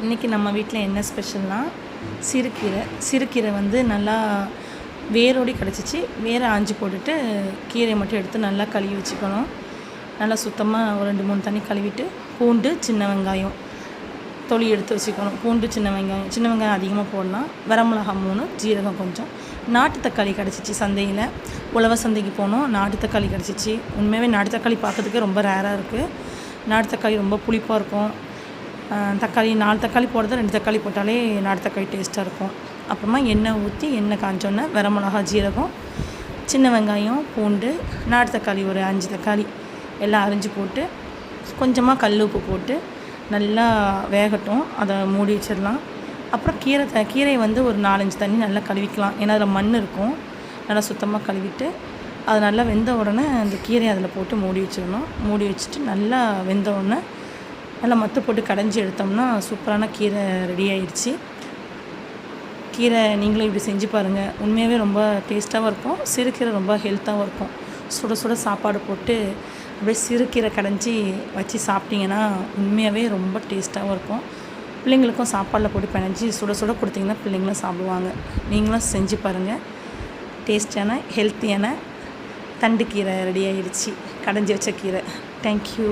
இன்றைக்கி நம்ம வீட்டில் என்ன ஸ்பெஷல்னால் சிறுகீரை வந்து நல்லா வேரோடி கிடச்சிச்சு. வேரை ஆஞ்சி போட்டுட்டு கீரையை மட்டும் எடுத்து நல்லா கழுவி வச்சுக்கணும். நல்லா சுத்தமாக ஒரு 2-3 தண்ணி கழுவிட்டு பூண்டு, சின்ன வெங்காயம் தொளி எடுத்து வச்சுக்கணும். பூண்டு, சின்ன வெங்காயம் அதிகமாக போடலாம். வரமிளகா 3, ஜீரகம் கொஞ்சம். நாட்டு தக்காளி கிடச்சிச்சு சந்தையில். உழவர் சந்தைக்கு போனோம், நாட்டு தக்காளி கிடச்சிச்சு. உண்மையாகவே நாட்டு தக்காளி பார்க்கறதுக்கே ரொம்ப ரேராக இருக்குது. நாட்டு தக்காளி ரொம்ப புளிப்பாக இருக்கும். தக்காளி 4 தக்காளி போடுறது 2 தக்காளி போட்டாலே நாட்டு தக்காளி டேஸ்ட்டாக இருக்கும். அப்புறமா எண்ணெய் ஊற்றி எண்ணெய் காஞ்சோன்னே வரமிளகா, ஜீரகம், சின்ன வெங்காயம், பூண்டு, நாட்டு தக்காளி ஒரு 5 தக்காளி எல்லாம் அரிஞ்சு போட்டு கொஞ்சமாக கல் உப்பு போட்டு நல்லா வேகட்டும். அதை மூடி வச்சிடலாம். அப்புறம் கீரையை வந்து ஒரு 4-5 தண்ணி நல்லா கழுவிக்கலாம். ஏன்னா அதில் மண் இருக்கும். நல்லா சுத்தமாக கழுவிட்டு அது நல்லா வெந்த உடனே அந்த கீரையை அதில் போட்டு மூடி வச்சிடணும். மூடி வச்சுட்டு நல்லா வெந்த உடனே நல்லா மத்து போட்டு கடைஞ்சி எடுத்தோம்னா சூப்பரான கீரை ரெடி ஆயிடுச்சு. கீரை நீங்களும் இப்படி செஞ்சு பாருங்கள். உண்மையாகவே ரொம்ப டேஸ்ட்டாகவும் இருக்கும். சிறுகீரை ரொம்ப ஹெல்த்தாகவும் இருக்கும். சுட சுட சாப்பாடு போட்டு அப்படியே சிறுகீரை கடைஞ்சி வச்சு சாப்பிட்டிங்கன்னா உண்மையாகவே ரொம்ப டேஸ்ட்டாகவும் இருக்கும். பிள்ளைங்களுக்கும் சாப்பாடில் போட்டு பிணைஞ்சி சுட சுட கொடுத்திங்கன்னா பிள்ளைங்களும் சாப்பிடுவாங்க. நீங்களும் செஞ்சு பாருங்கள். டேஸ்டான ஹெல்த்தியான தண்டு கீரை ரெடி ஆகிடுச்சு. கடைஞ்சி வச்ச கீரை. தேங்க்யூ.